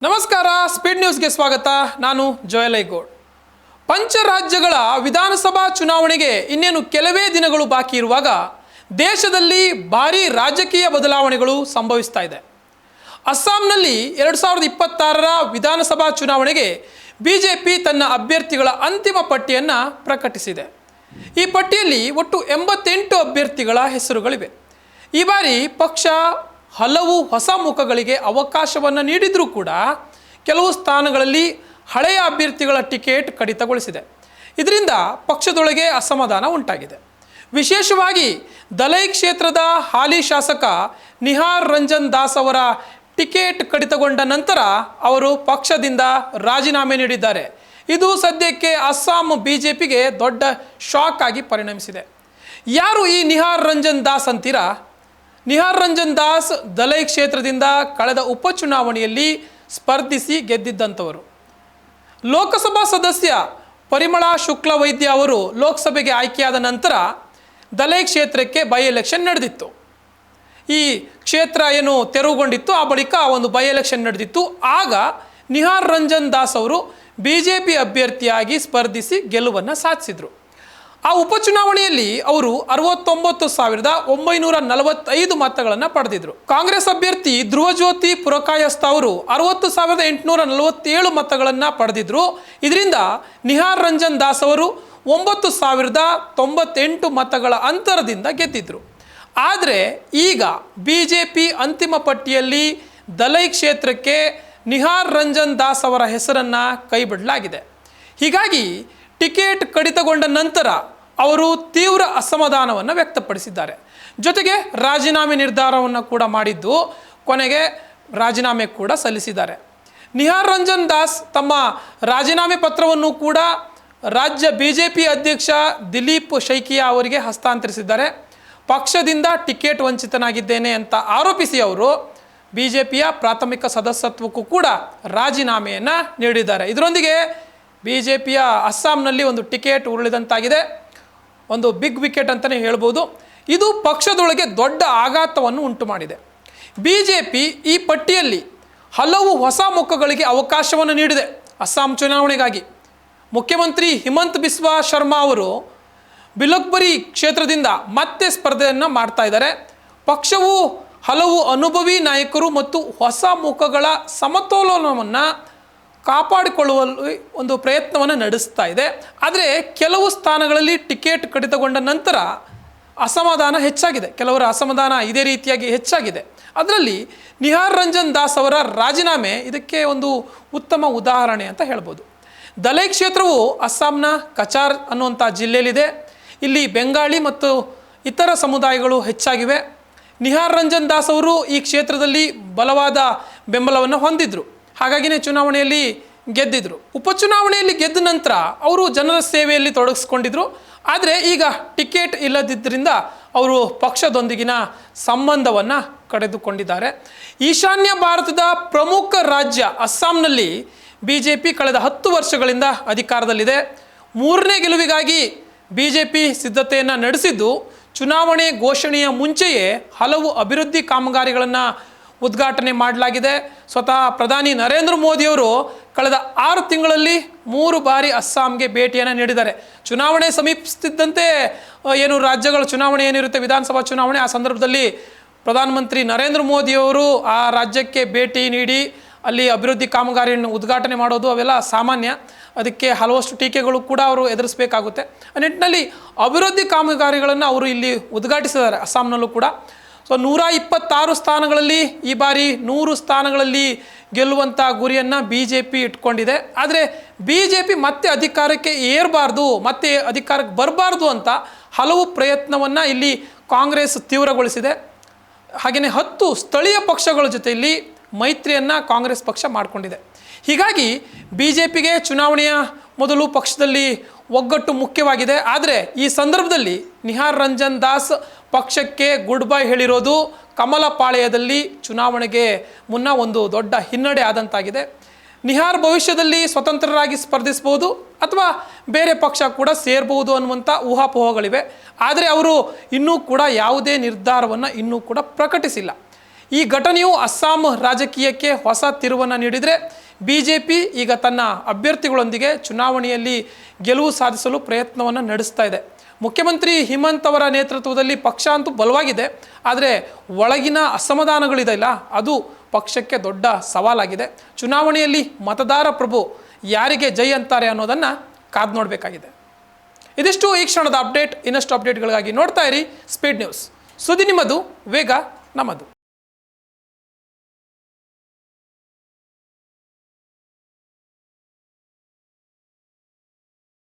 ನಮಸ್ಕಾರ, ಸ್ಪೀಡ್ ನ್ಯೂಸ್ಗೆ ಸ್ವಾಗತ. ನಾನು ಜೋಯಲ್ ಐಗೋಡ್. ಪಂಚರಾಜ್ಯಗಳ ವಿಧಾನಸಭಾ ಚುನಾವಣೆಗೆ ಇನ್ನೇನು ಕೆಲವೇ ದಿನಗಳು ಬಾಕಿ ಇರುವಾಗ ದೇಶದಲ್ಲಿ ಭಾರೀ ರಾಜಕೀಯ ಬದಲಾವಣೆಗಳು ಸಂಭವಿಸ್ತಾ ಇದೆ. ಅಸ್ಸಾಂನಲ್ಲಿ 2026ರ ವಿಧಾನಸಭಾ ಚುನಾವಣೆಗೆ ಬಿಜೆಪಿ ತನ್ನ ಅಭ್ಯರ್ಥಿಗಳ ಅಂತಿಮ ಪಟ್ಟಿಯನ್ನು ಪ್ರಕಟಿಸಿದೆ. ಈ ಪಟ್ಟಿಯಲ್ಲಿ ಒಟ್ಟು 88 ಅಭ್ಯರ್ಥಿಗಳ ಹೆಸರುಗಳಿವೆ. ಈ ಬಾರಿ ಪಕ್ಷ ಹಲವು ಹೊಸ ಮುಖಗಳಿಗೆ ಅವಕಾಶವನ್ನು ನೀಡಿದರೂ ಕೂಡ ಕೆಲವು ಸ್ಥಾನಗಳಲ್ಲಿ ಹಳೆಯ ಅಭ್ಯರ್ಥಿಗಳ ಟಿಕೆಟ್ ಕಡಿತಗೊಳಿಸಿದೆ. ಇದರಿಂದ ಪಕ್ಷದೊಳಗೆ ಅಸಮಾಧಾನ ಉಂಟಾಗಿದೆ. ವಿಶೇಷವಾಗಿ ದಲೈ ಕ್ಷೇತ್ರದ ಹಾಲಿ ಶಾಸಕ ನಿಹಾರ್ ರಂಜನ್ ದಾಸ್ ಅವರ ಟಿಕೆಟ್ ಕಡಿತಗೊಂಡ ನಂತರ ಅವರು ಪಕ್ಷದಿಂದ ರಾಜೀನಾಮೆ ನೀಡಿದ್ದಾರೆ. ಇದು ಸದ್ಯಕ್ಕೆ ಅಸ್ಸಾಂ ಬಿಜೆಪಿಗೆ ದೊಡ್ಡ ಶಾಕ್ ಆಗಿ ಪರಿಣಮಿಸಿದೆ. ಯಾರು ಈ ನಿಹಾರ್ ರಂಜನ್ ದಾಸ್ ಅಂತೀರಾ? ನಿಹಾರ್ ರಂಜನ್ ದಾಸ್ ದಲೈ ಕ್ಷೇತ್ರದಿಂದ ಕಳೆದ ಉಪಚುನಾವಣೆಯಲ್ಲಿ ಸ್ಪರ್ಧಿಸಿ ಗೆದ್ದಿದ್ದಂಥವರು. ಲೋಕಸಭಾ ಸದಸ್ಯ ಪರಿಮಳಾ ಶುಕ್ಲ ವೈದ್ಯ ಅವರು ಲೋಕಸಭೆಗೆ ಆಯ್ಕೆಯಾದ ನಂತರ ದಲೈ ಕ್ಷೇತ್ರಕ್ಕೆ ಬೈ ಎಲೆಕ್ಷನ್ ನಡೆದಿತ್ತು. ಈ ಕ್ಷೇತ್ರ ಏನು ತೆರವುಗೊಂಡಿತ್ತು, ಆ ಬಳಿಕ ಒಂದು ಬೈ ಎಲೆಕ್ಷನ್ ನಡೆದಿತ್ತು. ಆಗ ನಿಹಾರ್ ರಂಜನ್ ದಾಸ್ ಅವರು ಬಿಜೆಪಿ ಅಭ್ಯರ್ಥಿಯಾಗಿ ಸ್ಪರ್ಧಿಸಿ ಗೆಲುವನ್ನು ಸಾಧಿಸಿದರು. ಆ ಉಪಚುನಾವಣೆಯಲ್ಲಿ ಅವರು 69,945 ಮತಗಳನ್ನು ಪಡೆದಿದ್ರು. ಕಾಂಗ್ರೆಸ್ ಅಭ್ಯರ್ಥಿ ಧ್ರುವಜ್ಯೋತಿ ಪುರಕಾಯಸ್ಥ ಅವರು 60,847 ಮತಗಳನ್ನು ಪಡೆದಿದ್ರು. ಇದರಿಂದ ನಿಹಾರ್ ರಂಜನ್ ದಾಸ್ ಅವರು 9,098 ಮತಗಳ ಅಂತರದಿಂದ ಗೆದ್ದಿದ್ರು. ಆದರೆ ಈಗ ಬಿಜೆಪಿ ಅಂತಿಮ ಪಟ್ಟಿಯಲ್ಲಿ ದಲೈ ಕ್ಷೇತ್ರಕ್ಕೆ ನಿಹಾರ್ ರಂಜನ್ ದಾಸ್ ಅವರ ಹೆಸರನ್ನು ಕೈಬಿಡಲಾಗಿದೆ. ಹೀಗಾಗಿ ಟಿಕೆಟ್ ಕಡಿತಗೊಂಡ ನಂತರ ಅವರು ತೀವ್ರ ಅಸಮಾಧಾನವನ್ನು ವ್ಯಕ್ತಪಡಿಸಿದ್ದಾರೆ. ಜೊತೆಗೆ ರಾಜೀನಾಮೆ ನಿರ್ಧಾರವನ್ನು ಕೂಡ ಮಾಡಿದ್ದು, ಕೊನೆಗೆ ರಾಜೀನಾಮೆ ಕೂಡ ಸಲ್ಲಿಸಿದ್ದಾರೆ. ನಿಹಾರ್ ರಂಜನ್ ದಾಸ್ ತಮ್ಮ ರಾಜೀನಾಮೆ ಪತ್ರವನ್ನು ಕೂಡ ರಾಜ್ಯ ಬಿಜೆಪಿ ಅಧ್ಯಕ್ಷ ದಿಲೀಪ್ ಶೈಕಿಯಾ ಅವರಿಗೆ ಹಸ್ತಾಂತರಿಸಿದ್ದಾರೆ. ಪಕ್ಷದಿಂದ ಟಿಕೆಟ್ ವಂಚಿತನಾಗಿದ್ದೇನೆ ಅಂತ ಆರೋಪಿಸಿ ಅವರು ಬಿಜೆಪಿಯ ಪ್ರಾಥಮಿಕ ಸದಸ್ಯತ್ವಕ್ಕೂ ಕೂಡ ರಾಜೀನಾಮೆಯನ್ನು ನೀಡಿದ್ದಾರೆ. ಇದರೊಂದಿಗೆ ಬಿಜೆಪಿಯ ಅಸ್ಸಾಂನಲ್ಲಿ ಒಂದು ಟಿಕೆಟ್ ಉರುಳಿದಂತಾಗಿದೆ. ಒಂದು ಬಿಗ್ ವಿಕೆಟ್ ಅಂತಲೇ ಹೇಳ್ಬೋದು. ಇದು ಪಕ್ಷದೊಳಗೆ ದೊಡ್ಡ ಆಘಾತವನ್ನು ಉಂಟು ಮಾಡಿದೆ. ಬಿಜೆಪಿ ಈ ಪಟ್ಟಿಯಲ್ಲಿ ಹಲವು ಹೊಸ ಮುಖಗಳಿಗೆ ಅವಕಾಶವನ್ನು ನೀಡಿದೆ. ಅಸ್ಸಾಂ ಚುನಾವಣೆಗಾಗಿ ಮುಖ್ಯಮಂತ್ರಿ ಹಿಮಂತ್ ಬಿಸ್ವಾ ಶರ್ಮಾ ಅವರು ಬಿಲಕ್ಬರಿ ಕ್ಷೇತ್ರದಿಂದ ಮತ್ತೆ ಸ್ಪರ್ಧೆಯನ್ನು ಮಾಡ್ತಾ ಇದ್ದಾರೆ. ಪಕ್ಷವು ಹಲವು ಅನುಭವಿ ನಾಯಕರು ಮತ್ತು ಹೊಸ ಮುಖಗಳ ಸಮತೋಲನವನ್ನು ಕಾಪಾಡಿಕೊಳ್ಳುವಲ್ಲಿ ಒಂದು ಪ್ರಯತ್ನವನ್ನು ನಡೆಸ್ತಾ ಇದೆ. ಆದರೆ ಕೆಲವು ಸ್ಥಾನಗಳಲ್ಲಿ ಟಿಕೆಟ್ ಕಡಿತಗೊಂಡ ನಂತರ ಅಸಮಾಧಾನ ಹೆಚ್ಚಾಗಿದೆ. ಕೆಲವರ ಅಸಮಾಧಾನ ಇದೇ ರೀತಿಯಾಗಿ ಹೆಚ್ಚಾಗಿದೆ. ಅದರಲ್ಲಿ ನಿಹಾರ್ ರಂಜನ್ ದಾಸ್ ಅವರ ರಾಜೀನಾಮೆ ಇದಕ್ಕೆ ಒಂದು ಉತ್ತಮ ಉದಾಹರಣೆ ಅಂತ ಹೇಳ್ಬೋದು. ದಲೈ ಕ್ಷೇತ್ರವು ಅಸ್ಸಾಂನ ಕಚಾರ್ ಅನ್ನುವಂಥ ಜಿಲ್ಲೆಯಲ್ಲಿದೆ. ಇಲ್ಲಿ ಬೆಂಗಾಳಿ ಮತ್ತು ಇತರ ಸಮುದಾಯಗಳು ಹೆಚ್ಚಾಗಿವೆ. ನಿಹಾರ್ ರಂಜನ್ ದಾಸ್ ಅವರು ಈ ಕ್ಷೇತ್ರದಲ್ಲಿ ಬಲವಾದ ಬೆಂಬಲವನ್ನು ಹೊಂದಿದ್ರು. ಹಾಗಾಗಿನೇ ಚುನಾವಣೆಯಲ್ಲಿ ಗೆದ್ದಿದ್ರು. ಉಪಚುನಾವಣೆಯಲ್ಲಿ ಗೆದ್ದ ನಂತರ ಅವರು ಜನರ ಸೇವೆಯಲ್ಲಿ ತೊಡಗಿಸ್ಕೊಂಡಿದ್ರು. ಆದರೆ ಈಗ ಟಿಕೆಟ್ ಇಲ್ಲದಿದ್ದರಿಂದ ಅವರು ಪಕ್ಷದೊಂದಿಗಿನ ಸಂಬಂಧವನ್ನು ಕಡಿದುಕೊಂಡಿದ್ದಾರೆ. ಈಶಾನ್ಯ ಭಾರತದ ಪ್ರಮುಖ ರಾಜ್ಯ ಅಸ್ಸಾಂನಲ್ಲಿ ಬಿಜೆಪಿ ಕಳೆದ 10 ವರ್ಷಗಳಿಂದ ಅಧಿಕಾರದಲ್ಲಿದೆ. 3ನೇ ಗೆಲುವಿಗಾಗಿ ಬಿಜೆಪಿ ಸಿದ್ಧತೆಯನ್ನು ನಡೆಸಿದ್ದು, ಚುನಾವಣೆ ಘೋಷಣೆಯ ಮುಂಚೆಯೇ ಹಲವು ಅಭಿವೃದ್ಧಿ ಕಾಮಗಾರಿಗಳನ್ನು ಉದ್ಘಾಟನೆ ಮಾಡಲಾಗಿದೆ. ಸ್ವತಃ ಪ್ರಧಾನಿ ನರೇಂದ್ರ ಮೋದಿಯವರು ಕಳೆದ 6 ತಿಂಗಳಲ್ಲಿ 3 ಬಾರಿ ಅಸ್ಸಾಂಗೆ ಭೇಟಿಯನ್ನು ನೀಡಿದ್ದಾರೆ. ಚುನಾವಣೆ ಸಮೀಪಿಸುತ್ತಿದ್ದಂತೆ ಏನು ರಾಜ್ಯಗಳ ಚುನಾವಣೆ ಏನಿರುತ್ತೆ, ವಿಧಾನಸಭಾ ಚುನಾವಣೆ, ಆ ಸಂದರ್ಭದಲ್ಲಿ ಪ್ರಧಾನಮಂತ್ರಿ ನರೇಂದ್ರ ಮೋದಿಯವರು ಆ ರಾಜ್ಯಕ್ಕೆ ಭೇಟಿ ನೀಡಿ ಅಲ್ಲಿ ಅಭಿವೃದ್ಧಿ ಕಾಮಗಾರಿಯನ್ನು ಉದ್ಘಾಟನೆ ಮಾಡೋದು ಅವೆಲ್ಲ ಸಾಮಾನ್ಯ. ಅದಕ್ಕೆ ಹಲವಷ್ಟು ಟೀಕೆಗಳು ಕೂಡ ಅವರು ಎದುರಿಸಬೇಕಾಗುತ್ತೆ. ಆ ನಿಟ್ಟಿನಲ್ಲಿ ಅಭಿವೃದ್ಧಿ ಕಾಮಗಾರಿಗಳನ್ನು ಅವರು ಇಲ್ಲಿ ಉದ್ಘಾಟಿಸಿದ್ದಾರೆ ಅಸ್ಸಾಂನಲ್ಲೂ ಕೂಡ. ಸೊ 126 ಸ್ಥಾನಗಳಲ್ಲಿ ಈ ಬಾರಿ 100 ಸ್ಥಾನಗಳಲ್ಲಿ ಗೆಲ್ಲುವಂಥ ಗುರಿಯನ್ನು ಬಿಜೆಪಿ ಇಟ್ಕೊಂಡಿದೆ. ಆದರೆ ಬಿಜೆಪಿ ಮತ್ತೆ ಅಧಿಕಾರಕ್ಕೆ ಏರಬಾರ್ದು, ಮತ್ತೆ ಅಧಿಕಾರಕ್ಕೆ ಬರಬಾರ್ದು ಅಂತ ಹಲವು ಪ್ರಯತ್ನವನ್ನು ಇಲ್ಲಿ ಕಾಂಗ್ರೆಸ್ ತೀವ್ರಗೊಳಿಸಿದೆ. ಹಾಗೆಯೇ 10 ಸ್ಥಳೀಯ ಪಕ್ಷಗಳ ಜೊತೆಯಲ್ಲಿ ಮೈತ್ರಿಯನ್ನು ಕಾಂಗ್ರೆಸ್ ಪಕ್ಷ ಮಾಡಿಕೊಂಡಿದೆ. ಹೀಗಾಗಿ ಬಿಜೆಪಿಗೆ ಚುನಾವಣೆಯ ಮೊದಲು ಪಕ್ಷದಲ್ಲಿ ಒಗ್ಗಟ್ಟು ಮುಖ್ಯವಾಗಿದೆ. ಆದರೆ ಈ ಸಂದರ್ಭದಲ್ಲಿ ನಿಹಾರ್ ರಂಜನ್ ದಾಸ್ ಪಕ್ಷಕ್ಕೆ ಗುಡ್ ಬೈ ಹೇಳಿರೋದು ಕಮಲ ಪಾಳೆಯದಲ್ಲಿ ಚುನಾವಣೆಗೆ ಮುನ್ನ ಒಂದು ದೊಡ್ಡ ಹಿನ್ನಡೆ ಆದಂತಾಗಿದೆ. ನಿಹಾರ್ ಭವಿಷ್ಯದಲ್ಲಿ ಸ್ವತಂತ್ರರಾಗಿ ಸ್ಪರ್ಧಿಸಬಹುದು ಅಥವಾ ಬೇರೆ ಪಕ್ಷ ಕೂಡ ಸೇರಬಹುದು ಅನ್ನುವಂಥ ಊಹಾಪೋಹಗಳಿವೆ. ಆದರೆ ಅವರು ಇನ್ನೂ ಕೂಡ ಯಾವುದೇ ನಿರ್ಧಾರವನ್ನು ಇನ್ನೂ ಕೂಡ ಪ್ರಕಟಿಸಿಲ್ಲ. ಈ ಘಟನೆಯು ಅಸ್ಸಾಂ ರಾಜಕೀಯಕ್ಕೆ ಹೊಸ ತಿರುವನ್ನು ನೀಡಿದರೆ BJP ಈಗ ತನ್ನ ಅಭ್ಯರ್ಥಿಗಳೊಂದಿಗೆ ಚುನಾವಣೆಯಲ್ಲಿ ಗೆಲುವು ಸಾಧಿಸಲು ಪ್ರಯತ್ನವನ್ನು ನಡೆಸ್ತಾ ಇದೆ. ಮುಖ್ಯಮಂತ್ರಿ ಹಿಮಂತ್ ಅವರ ನೇತೃತ್ವದಲ್ಲಿ ಪಕ್ಷ ಅಂತೂ ಬಲವಾಗಿದೆ, ಆದರೆ ಒಳಗಿನ ಅಸಮಾಧಾನಗಳಿದೆಯಲ್ಲ ಅದು ಪಕ್ಷಕ್ಕೆ ದೊಡ್ಡ ಸವಾಲಾಗಿದೆ. ಚುನಾವಣೆಯಲ್ಲಿ ಮತದಾರ ಪ್ರಭು ಯಾರಿಗೆ ಜೈ ಅಂತಾರೆ ಅನ್ನೋದನ್ನು ಕಾದು ನೋಡಬೇಕಾಗಿದೆ. ಇದಿಷ್ಟು ಈ ಕ್ಷಣದ ಅಪ್ಡೇಟ್. ಇನ್ನಷ್ಟು ಅಪ್ಡೇಟ್ಗಳಿಗಾಗಿ ನೋಡ್ತಾ ಇರಿ ಸ್ಪೀಡ್ ನ್ಯೂಸ್. ಸುದ್ದಿ ನಿಮ್ಮದು, ವೇಗ ನಮ್ಮದು.